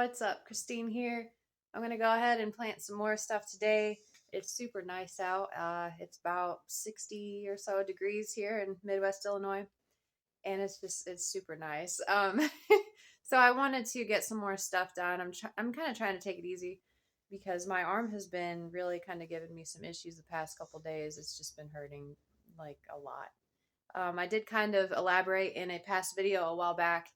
What's up? Christine here. I'm going to go ahead and plant some more stuff today. It's super nice out. It's about 60 or so degrees here in Midwest Illinois, and it's super nice. So I wanted to get some more stuff done. I'm kind of trying to take it easy because my arm has been really kind of giving me some issues the past couple days. It's just been hurting like a lot. I did kind of elaborate in a past video a while back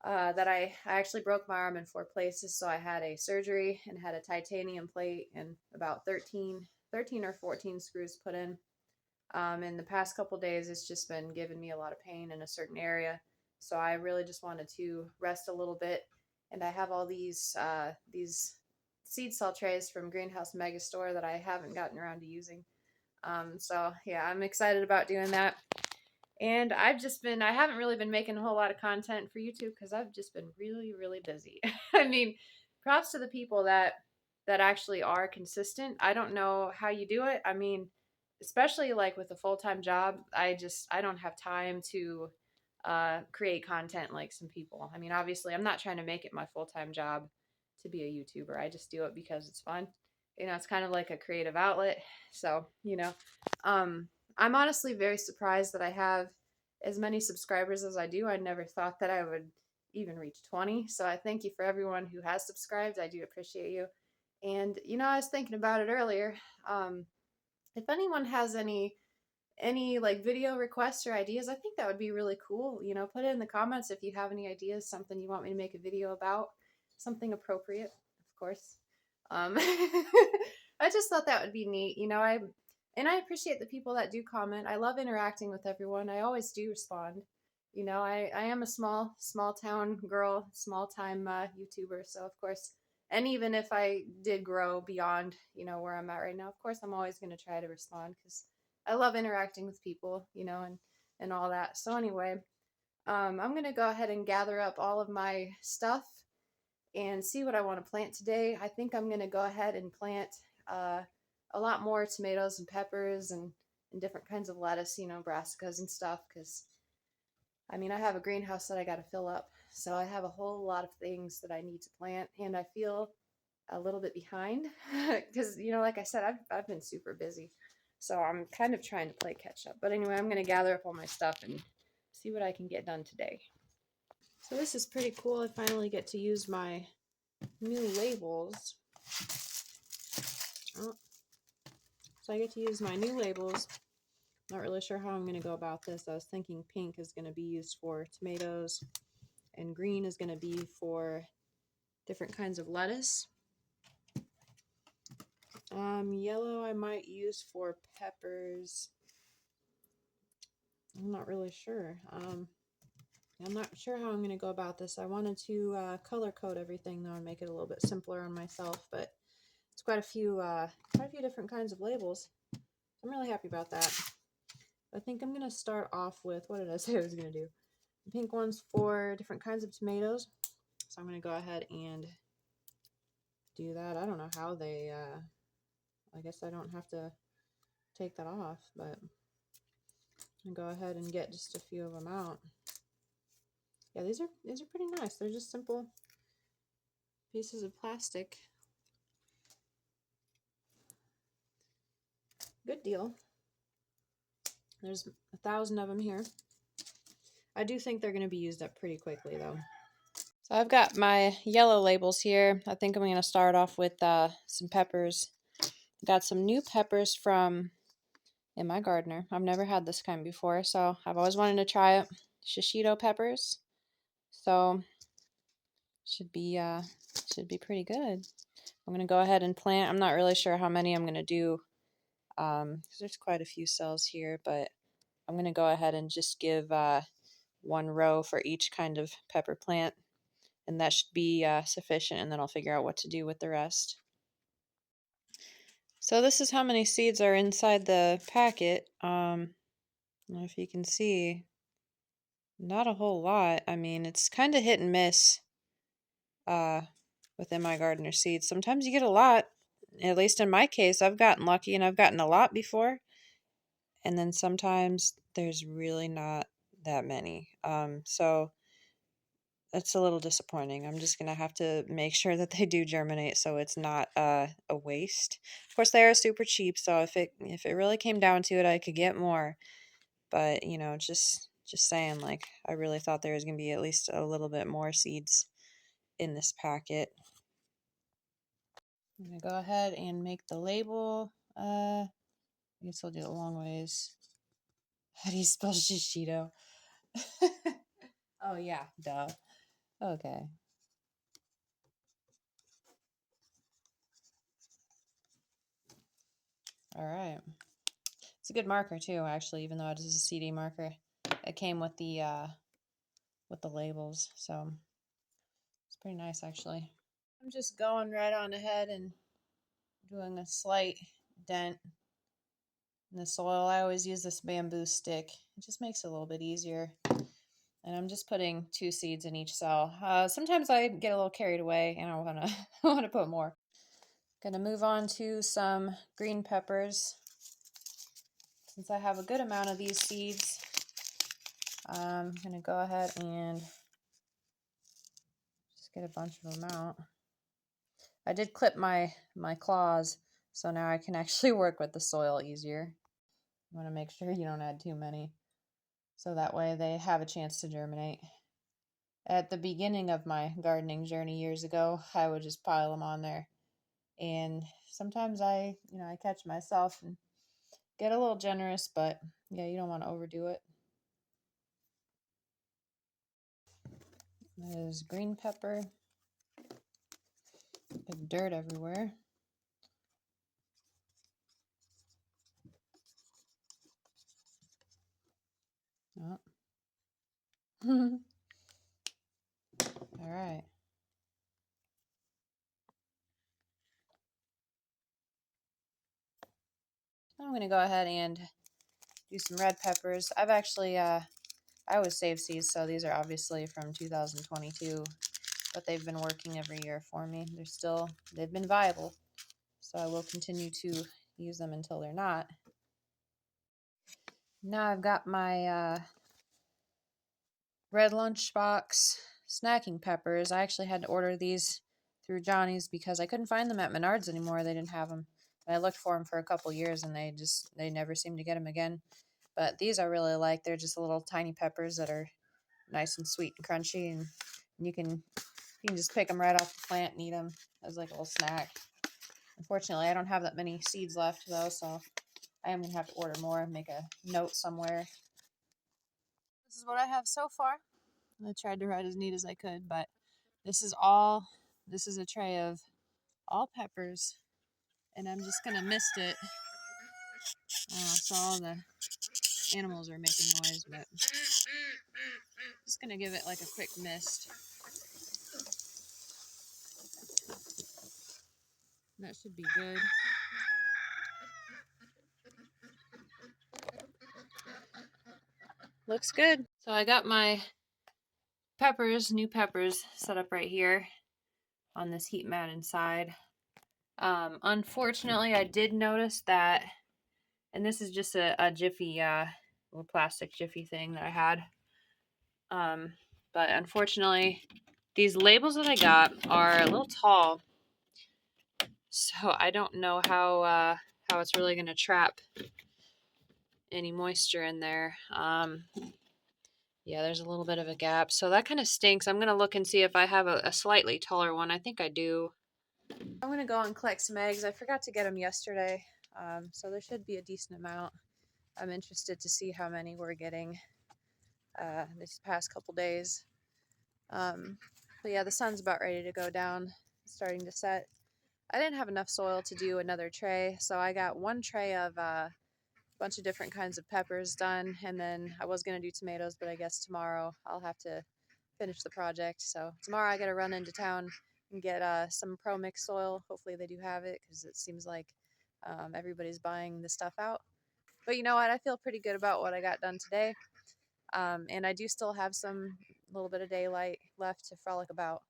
that I actually broke my arm in 4 places. So I had a surgery and had a titanium plate and about 13 or 14 screws put in. In the past couple days, it's just been giving me a lot of pain in a certain area. So I really just wanted to rest a little bit. And I have all these seed cell trays from Greenhouse Megastore that I haven't gotten around to using. So yeah, I'm excited about doing that. And I haven't really been making a whole lot of content for YouTube because I've just been really, really busy. I mean, props to the people that actually are consistent. I don't know how you do it. I mean, especially like with a full-time job, I don't have time to create content like some people. I mean, obviously, I'm not trying to make it my full-time job to be a YouTuber. I just do it because it's fun. It's kind of like a creative outlet. So, I'm honestly very surprised that I have as many subscribers as I do. I never thought that I would even reach 20. So I thank you for everyone who has subscribed. I do appreciate you. And I was thinking about it earlier. If anyone has any like video requests or ideas, I think that would be really cool. Put it in the comments if you have any ideas, something you want me to make a video about, something appropriate, of course. I just thought that would be neat. I appreciate the people that do comment. I love interacting with everyone. I always do respond. I am a small town girl, small time YouTuber. So of course, and even if I did grow beyond, where I'm at right now, of course, I'm always going to try to respond because I love interacting with people, and all that. So anyway, I'm going to go ahead and gather up all of my stuff and see what I want to plant today. I think I'm going to go ahead and plant a lot more tomatoes and peppers and different kinds of lettuce, brassicas and stuff, because I mean, I have a greenhouse that I got to fill up. So I have a whole lot of things that I need to plant, and I feel a little bit behind because, like I said, I've been super busy. So I'm kind of trying to play catch up. But anyway, I'm going to gather up all my stuff and see what I can get done today. So this is pretty cool. I finally get to use my new labels. Oh. So I get to use my new labels. Not really sure how I'm going to go about this. I was thinking pink is going to be used for tomatoes and green is going to be for different kinds of lettuce. Yellow I might use for peppers. I'm not really sure. I'm not sure how I'm going to go about this. I wanted to color code everything though and make it a little bit simpler on myself, but it's quite a few different kinds of labels. I'm really happy about that. I think I'm going to start off with, what did I say I was going to do? The pink one's for different kinds of tomatoes. So I'm going to go ahead and do that. I don't know how they, I guess I don't have to take that off, but I'm going to go ahead and get just a few of them out. Yeah, these are pretty nice. They're just simple pieces of plastic. Good deal. There's 1,000 of them here. I do think they're going to be used up pretty quickly though. So I've got my yellow labels here. I think I'm going to start off with some peppers. Got some new peppers from in my gardener. I've never had this kind before, so I've always wanted to try it. Shishito peppers. So should be pretty good. I'm going to go ahead and plant. I'm not really sure how many I'm going to do because there's quite a few cells here, but I'm going to go ahead and just give one row for each kind of pepper plant, and that should be sufficient, and then I'll figure out what to do with the rest. So this is how many seeds are inside the packet. I don't know if you can see, not a whole lot. I mean, it's kind of hit and miss within my gardener seeds. Sometimes you get a lot. At least in my case, I've gotten lucky and I've gotten a lot before. And then sometimes there's really not that many. So it's a little disappointing. I'm just gonna have to make sure that they do germinate so it's not a waste. Of course, they are super cheap, so if it really came down to it, I could get more. But you know, just saying, like I really thought there was gonna be at least a little bit more seeds in this packet. I'm gonna go ahead and make the label. I guess I'll do it long ways. How do you spell shishito? Oh yeah, duh. Okay. All right. It's a good marker too, actually, even though it is a CD marker. It came with the labels, so it's pretty nice actually. I'm just going right on ahead and doing a slight dent in the soil. I always use this bamboo stick. It just makes it a little bit easier. And I'm just putting 2 seeds in each cell. Sometimes I get a little carried away and I wanna I wanna put more. Gonna move on to some green peppers. Since I have a good amount of these seeds, I'm gonna go ahead and just get a bunch of them out. I did clip my claws, so now I can actually work with the soil easier. You want to make sure you don't add too many, so that way they have a chance to germinate. At the beginning of my gardening journey years ago, I would just pile them on there, and sometimes I catch myself and get a little generous, but yeah, you don't want to overdo it. There's green pepper. Big dirt everywhere. Oh. All right. I'm going to go ahead and do some red peppers. I've actually, I always save seeds, so these are obviously from 2022, but they've been working every year for me. They've been viable, so I will continue to use them until they're not. Now I've got my red lunchbox snacking peppers. I actually had to order these through Johnny's because I couldn't find them at Menards anymore. They didn't have them. I looked for them for a couple years and they never seemed to get them again. But these I really like. They're just little tiny peppers that are nice and sweet and crunchy, and you can just pick them right off the plant and eat them as like a little snack. Unfortunately, I don't have that many seeds left though, so I am gonna have to order more and make a note somewhere. This is what I have so far. I tried to write as neat as I could, but this is a tray of all peppers, and I'm just gonna mist it. So all the animals are making noise, but just gonna give it like a quick mist. That should be good. Looks good. So I got my new peppers set up right here on this heat mat inside. Unfortunately, I did notice that, and this is just a Jiffy, little plastic Jiffy thing that I had. But unfortunately, these labels that I got are a little tall, so I don't know how it's really going to trap any moisture in there. Yeah, there's a little bit of a gap, so that kind of stinks. I'm going to look and see if I have a slightly taller one. I think I do. I'm going to go and collect some eggs. I forgot to get them yesterday, so there should be a decent amount. I'm interested to see how many we're getting this past couple days. But yeah, the sun's about ready to go down. It's starting to set. I didn't have enough soil to do another tray, so I got one tray of a bunch of different kinds of peppers done, and then I was going to do tomatoes, but I guess tomorrow I'll have to finish the project. So tomorrow I got to run into town and get some Pro Mix soil. Hopefully they do have it, because it seems like everybody's buying the stuff out. But you know what? I feel pretty good about what I got done today. And I do still have some little bit of daylight left to frolic about.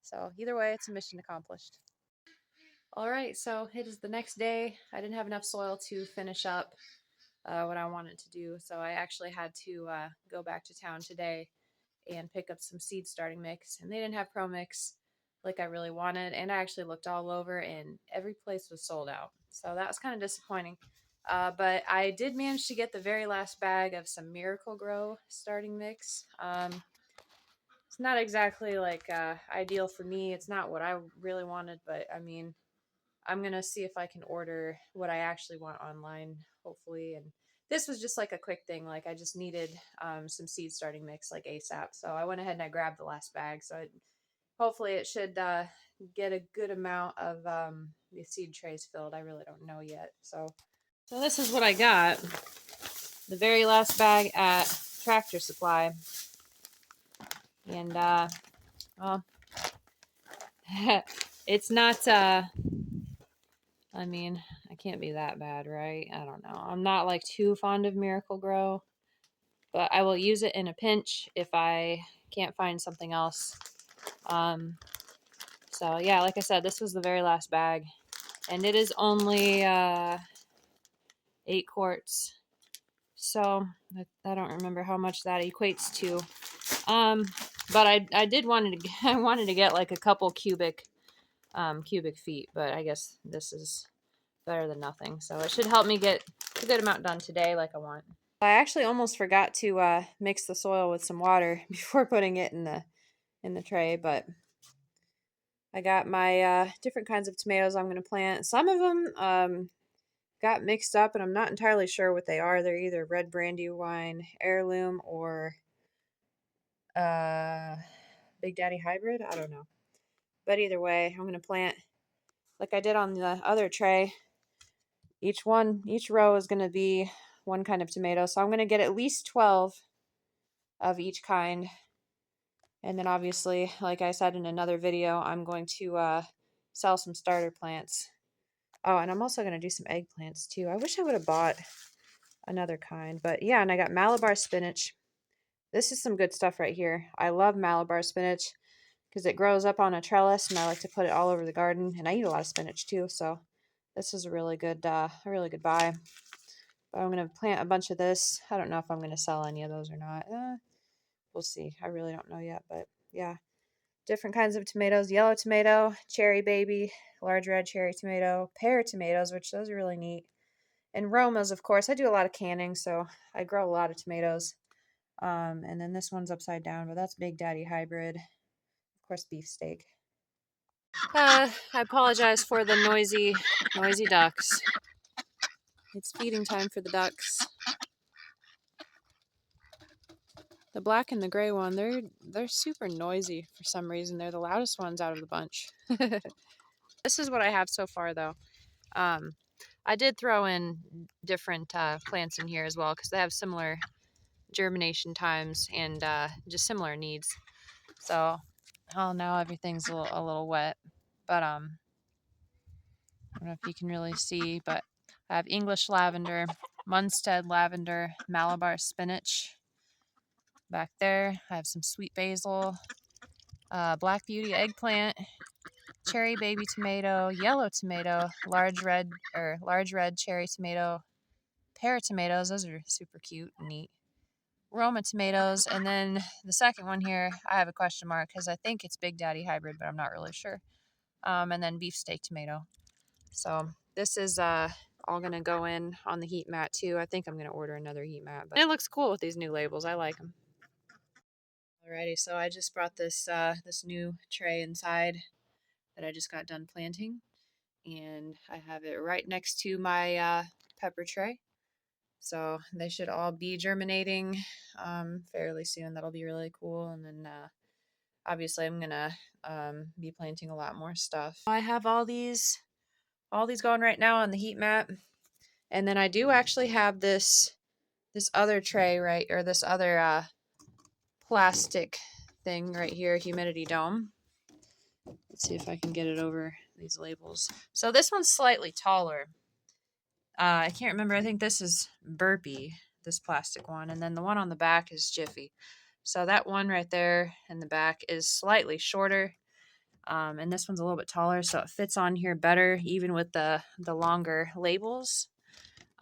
So either way, it's a mission accomplished. All right, so it is the next day. I didn't have enough soil to finish up what I wanted to do, so I actually had to go back to town today and pick up some seed starting mix. And they didn't have Pro Mix like I really wanted. And I actually looked all over and every place was sold out. So that was kind of disappointing. But I did manage to get the very last bag of some Miracle Grow starting mix. It's not exactly like ideal for me. It's not what I really wanted, but I mean, I'm gonna see if I can order what I actually want online, hopefully. And this was just like a quick thing. Like I just needed some seed starting mix like ASAP. So I went ahead and I grabbed the last bag. So hopefully it should get a good amount of the seed trays filled. I really don't know yet. So this is what I got. The very last bag at Tractor Supply. And well, it's not I mean, I can't be that bad, right? I don't know. I'm not like too fond of Miracle Grow, but I will use it in a pinch if I can't find something else. So yeah, like I said, this was the very last bag, and it is only 8 quarts. So I don't remember how much that equates to. But I did wanted to I wanted to get like a couple cubic feet, but I guess this is better than nothing. So it should help me get a good amount done today like I want. I actually almost forgot to mix the soil with some water before putting it in the tray, but I got my different kinds of tomatoes I'm going to plant. Some of them got mixed up, and I'm not entirely sure what they are. They're either red brandywine heirloom or Big Daddy hybrid. I don't know. But either way, I'm going to plant like I did on the other tray. Each row is going to be one kind of tomato. So I'm going to get at least 12 of each kind. And then obviously, like I said in another video, I'm going to sell some starter plants. Oh, and I'm also going to do some eggplants too. I wish I would have bought another kind. But yeah, and I got Malabar spinach. This is some good stuff right here. I love Malabar spinach because it grows up on a trellis, and I like to put it all over the garden. And I eat a lot of spinach too, so this is a really good buy. But I'm going to plant a bunch of this. I don't know if I'm going to sell any of those or not. We'll see. I really don't know yet, but yeah. Different kinds of tomatoes. Yellow tomato, cherry baby, large red cherry tomato, pear tomatoes, which those are really neat. And Romas, of course. I do a lot of canning, so I grow a lot of tomatoes. And then this one's upside down, but that's Big Daddy hybrid. Of course, beefsteak. I apologize for the noisy ducks. It's feeding time for the ducks. The black and the gray one, they're super noisy for some reason. They're the loudest ones out of the bunch. This is what I have so far, though. I did throw in different plants in here as well because they have similar germination times and just similar needs. So, oh, now everything's a little wet, but I don't know if you can really see, but I have English lavender, Munstead lavender, Malabar spinach. Back there, I have some sweet basil, black beauty eggplant, cherry baby tomato, yellow tomato, large red cherry tomato, pear tomatoes. Those are super cute and neat. Roma tomatoes, and then the second one here, I have a question mark because I think it's Big Daddy hybrid, but I'm not really sure. And then beefsteak tomato. So this is all gonna go in on the heat mat too. I think I'm gonna order another heat mat, but it looks cool with these new labels. I like them. Alrighty, so I just brought this this new tray inside that I just got done planting, and I have it right next to my pepper tray. So they should all be germinating fairly soon. That'll be really cool. And then obviously I'm gonna be planting a lot more stuff. I have all these going right now on the heat mat, and then I do actually have this other tray this other plastic thing right here, humidity dome. Let's see if I can get it over these labels. So this one's slightly taller. I can't remember. I think this is Burpee, this plastic one. And then the one on the back is Jiffy. So that one right there in the back is slightly shorter. And this one's a little bit taller, so it fits on here better, even with the longer labels.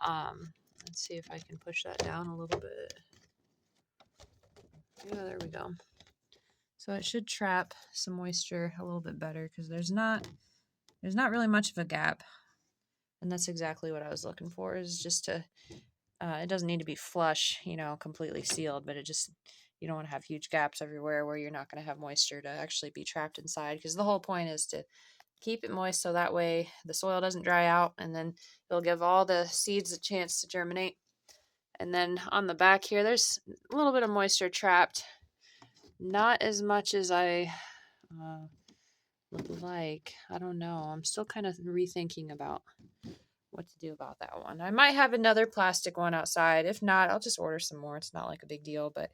Let's see if I can push that down a little bit. Yeah, there we go. So it should trap some moisture a little bit better because there's not really much of a gap. And that's exactly what I was looking for, is just to, it doesn't need to be flush, you know, completely sealed, but it just, you don't want to have huge gaps everywhere where you're not going to have moisture to actually be trapped inside, because the whole point is to keep it moist so that way the soil doesn't dry out, and then it'll give all the seeds a chance to germinate. And then on the back here, there's a little bit of moisture trapped. Not as much as I would like. I don't know. I'm still kind of rethinking about what to do about that one. I might have another plastic one outside. If not, I'll just order some more. It's not like a big deal, but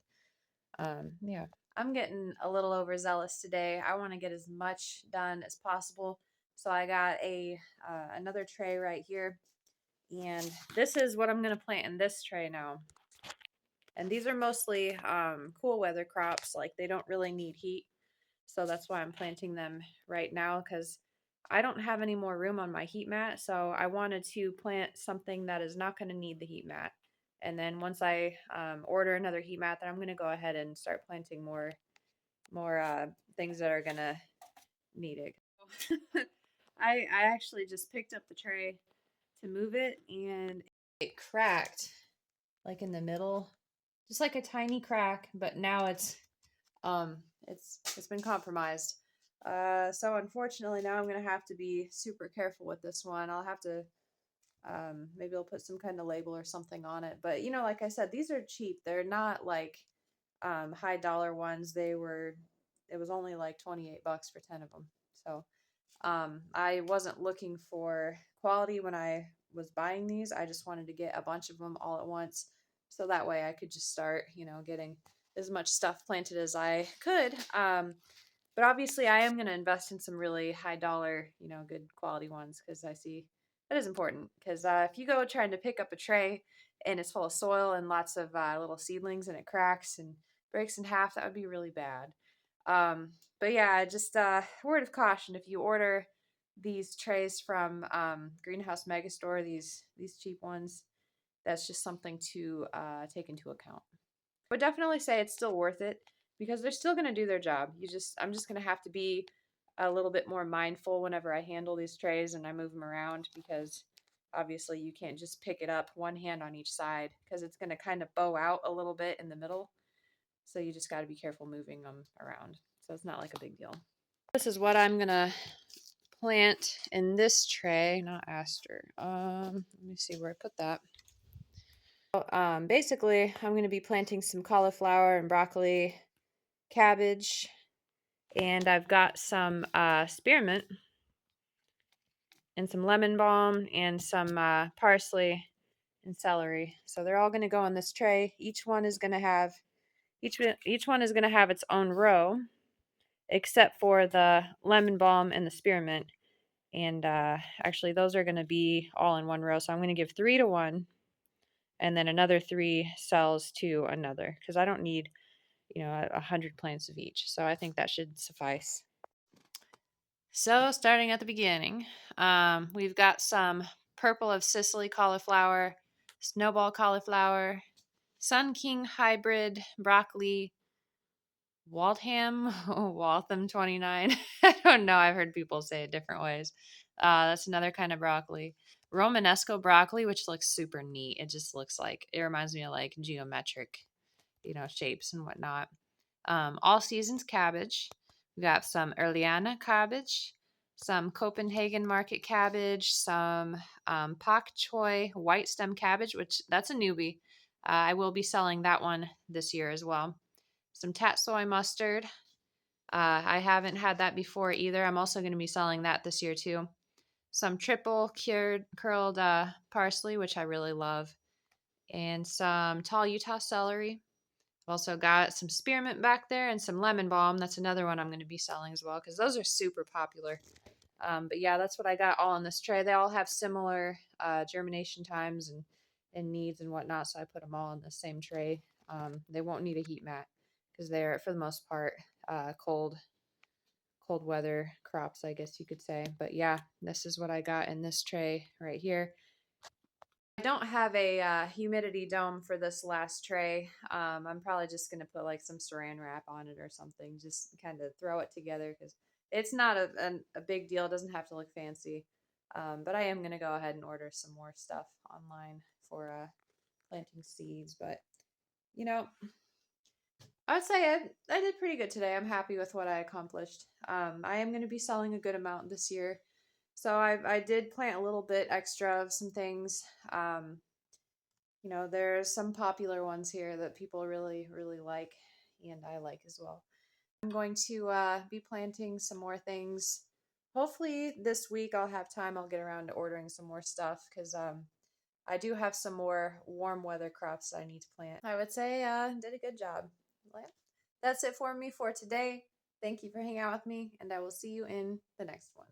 yeah. I'm getting a little overzealous today. I want to get as much done as possible. So I got another tray right here. And this is what I'm going to plant in this tray now. And these are mostly cool weather crops. Like, they don't really need heat. So that's why I'm planting them right now, because I don't have any more room on my heat mat. So I wanted to plant something that is not going to need the heat mat. And then once I order another heat mat, then I'm going to go ahead and start planting more things that are going to need it. I actually just picked up the tray to move it, and it cracked like in the middle, just like a tiny crack, but now it's been compromised. So unfortunately now I'm gonna have to be super careful with this one. I'll have to maybe I'll put some kind of label or something on it. But you know, like I said, these are cheap. They're not like high dollar ones. It was only like 28 bucks for 10 of them. So I wasn't looking for quality when I was buying these. I just wanted to get a bunch of them all at once, so that way I could just start, you know, getting as much stuff planted as I could. But obviously I am going to invest in some really high dollar, you know, good quality ones, because I see that is important. Because if you go trying to pick up a tray and it's full of soil and lots of little seedlings, and it cracks and breaks in half, that would be really bad. But yeah, just word of caution: if you order these trays from Greenhouse Megastore, these cheap ones, that's just something to take into account. I would definitely say it's still worth it, because they're still going to do their job. I'm just going to have to be a little bit more mindful whenever I handle these trays and I move them around, because obviously you can't just pick it up one hand on each side, because it's going to kind of bow out a little bit in the middle. So you just got to be careful moving them around. So it's not like a big deal. This is what I'm going to plant in this tray, not aster. Let me see where I put that. Basically, I'm going to be planting some cauliflower and broccoli, cabbage, and I've got some spearmint and some lemon balm and some parsley and celery. So they're all going to go in this tray. Each one is going to have its own row, except for the lemon balm and the spearmint. And actually, those are going to be all in one row. So I'm going to give 3 to one, and then another 3 cells to another, because I don't need, you know, 100 plants of each. So I think that should suffice. So starting at the beginning, we've got some purple of Sicily cauliflower, snowball cauliflower, Sun King hybrid broccoli, Waltham, Waltham 29. I don't know. I've heard people say it different ways. That's another kind of broccoli. Romanesco broccoli, which looks super neat. It just looks like, it reminds me of like geometric, you know, shapes and whatnot. All seasons cabbage. We got some Erliana cabbage, some Copenhagen market cabbage, some pak choi white stem cabbage, which that's a newbie. I will be selling that one this year as well. Some tatsoi mustard. I haven't had that before either. I'm also going to be selling that this year too. Some triple curled parsley, which I really love, and some tall Utah celery. I've also got some spearmint back there and some lemon balm. That's another one I'm going to be selling as well, because those are super popular. But yeah, that's what I got all in this tray. They all have similar germination times and needs and whatnot, so I put them all in the same tray. They won't need a heat mat, because they're, for the most part, cold weather crops, I guess you could say. But yeah, this is what I got in this tray right here. I don't have a humidity dome for this last tray. I'm probably just going to put like some saran wrap on it or something, just kind of throw it together because it's not a big deal. It doesn't have to look fancy. But I am going to go ahead and order some more stuff online for planting seeds. But, you know, I would say I did pretty good today. I'm happy with what I accomplished. I am going to be selling a good amount this year. So I did plant a little bit extra of some things. There's some popular ones here that people really, really like, and I like as well. I'm going to be planting some more things. Hopefully this week I'll have time. I'll get around to ordering some more stuff because I do have some more warm weather crops I need to plant. I would say did a good job. Well, that's it for me for today. Thank you for hanging out with me, and I will see you in the next one.